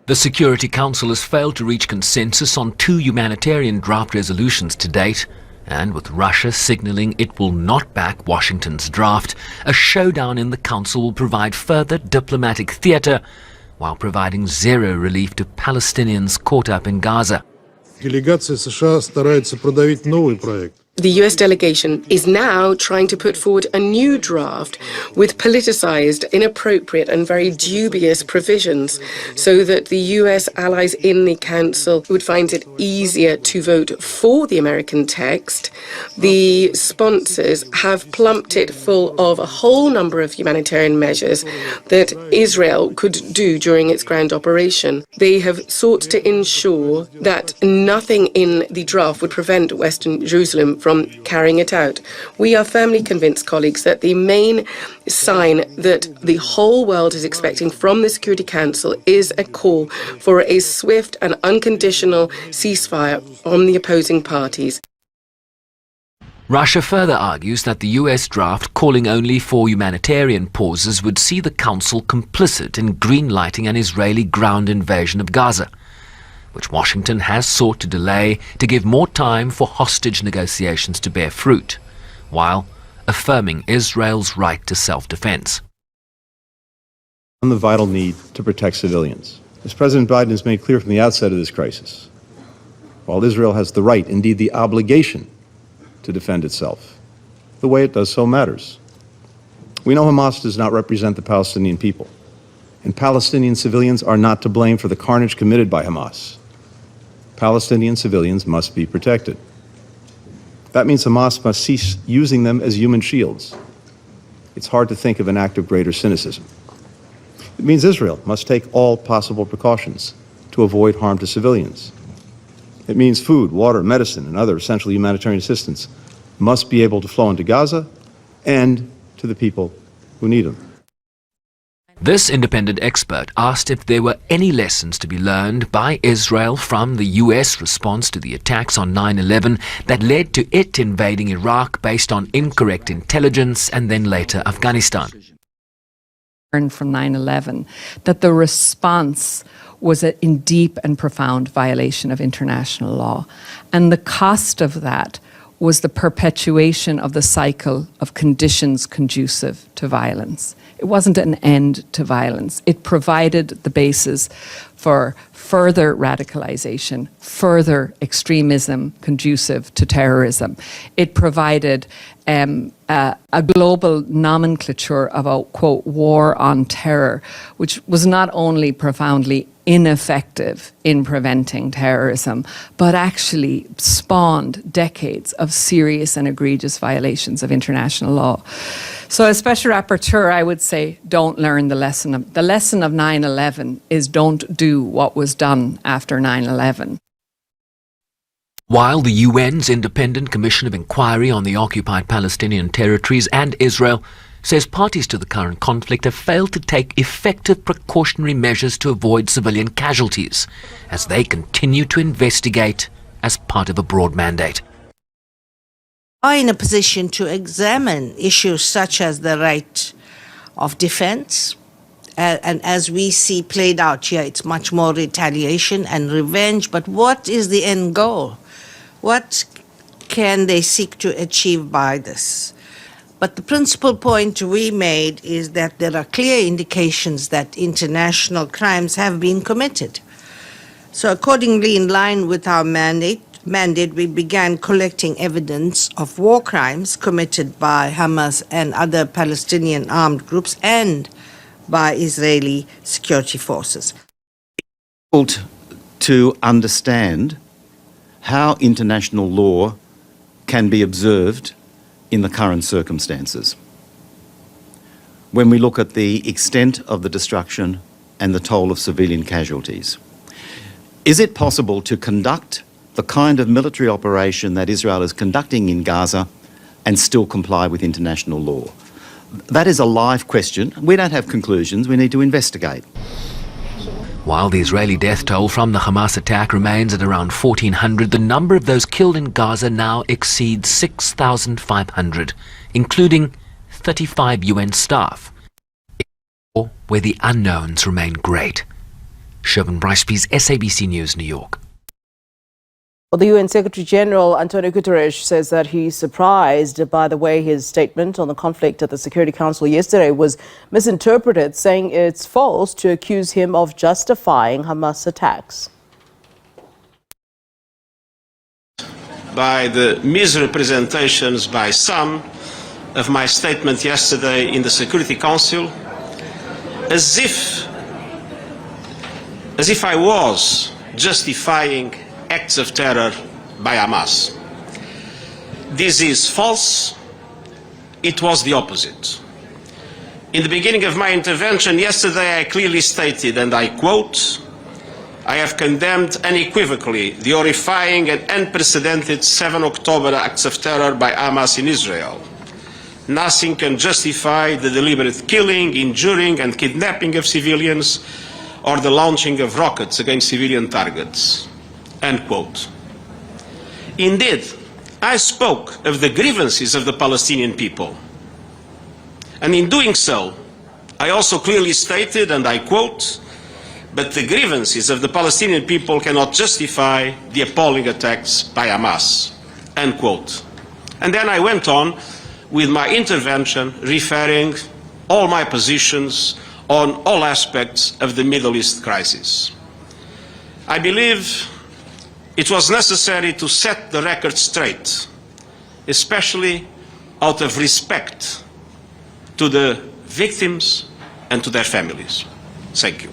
The Security Council has failed to reach consensus on 2 humanitarian draft resolutions to date, and with Russia signalling it will not back Washington's draft, a showdown in the Council will provide further diplomatic theatre while providing zero relief to Palestinians caught up in Gaza. Делегация США старается продавить новый проект. The US delegation is now trying to put forward a new draft with politicized, inappropriate and very dubious provisions so that the US allies in the Council would find it easier to vote for the American text. The sponsors have plumped it full of a whole number of humanitarian measures that Israel could do during its ground operation. They have sought to ensure that nothing in the draft would prevent Western Jerusalem from carrying it out. We are firmly convinced, colleagues, that the main sign that the whole world is expecting from the Security Council is a call for a swift and unconditional ceasefire on the opposing parties. Russia further argues that the US draft calling only for humanitarian pauses would see the Council complicit in green-lighting an Israeli ground invasion of Gaza, which Washington has sought to delay to give more time for hostage negotiations to bear fruit, while affirming Israel's right to self-defense. On the vital need to protect civilians. As President Biden has made clear from the outset of this crisis, while Israel has the right, indeed the obligation, to defend itself, the way it does so matters. We know Hamas does not represent the Palestinian people, and Palestinian civilians are not to blame for the carnage committed by Hamas. Palestinian civilians must be protected. That means Hamas must cease using them as human shields. It's hard to think of an act of greater cynicism. It means Israel must take all possible precautions to avoid harm to civilians. It means food, water, medicine, and other essential humanitarian assistance must be able to flow into Gaza and to the people who need them. This independent expert asked if there were any lessons to be learned by Israel from the US response to the attacks on 9/11 that led to it invading Iraq based on incorrect intelligence and then later Afghanistan. From 9/11, that the response was in deep and profound violation of international law. And the cost of that was the perpetuation of the cycle of conditions conducive to violence. It wasn't an end to violence. It provided the basis for further radicalization, further extremism conducive to terrorism. It provided a global nomenclature of a, quote, war on terror, which was not only profoundly ineffective in preventing terrorism, but actually spawned decades of serious and egregious violations of international law. So as Special Rapporteur, I would say don't learn the lesson. The lesson of 9/11 is don't do what was done after 9/11. While the UN's Independent Commission of Inquiry on the Occupied Palestinian Territories and Israel says parties to the current conflict have failed to take effective precautionary measures to avoid civilian casualties as they continue to investigate as part of a broad mandate. Are in a position to examine issues such as the right of defense, and as we see played out here, it's much more retaliation and revenge, but what is the end goal? What can they seek to achieve by this? But the principal point we made is that there are clear indications that international crimes have been committed. So accordingly, in line with our mandate, we began collecting evidence of war crimes committed by Hamas and other Palestinian armed groups and by Israeli security forces. To understand how international law can be observed in the current circumstances. When we look at the extent of the destruction and the toll of civilian casualties, is it possible to conduct the kind of military operation that Israel is conducting in Gaza and still comply with international law? That is a live question. We don't have conclusions. We need to investigate. While the Israeli death toll from the Hamas attack remains at around 1,400, the number of those killed in Gaza now exceeds 6,500, including 35 UN staff, where the unknowns remain great. Sherman Bryce-Pease, SABC News, New York. Well, the UN Secretary General Antonio Guterres says that he's surprised by the way his statement on the conflict at the Security Council yesterday was misinterpreted, saying it's false to accuse him of justifying Hamas attacks. By the misrepresentations by some of my statement yesterday in the Security Council, as if I was justifying acts of terror by Hamas. This is false. It was the opposite. In the beginning of my intervention yesterday, I clearly stated, and I quote, "I have condemned unequivocally the horrifying and unprecedented 7 October acts of terror by Hamas in Israel. Nothing can justify the deliberate killing, injuring and kidnapping of civilians or the launching of rockets against civilian targets." End quote. Indeed, I spoke of the grievances of the Palestinian people. And in doing so, I also clearly stated, and I quote, "But the grievances of the Palestinian people cannot justify the appalling attacks by Hamas." End quote. And then I went on with my intervention referring all my positions on all aspects of the Middle East crisis. I believe it was necessary to set the record straight, especially out of respect to the victims and to their families. Thank you.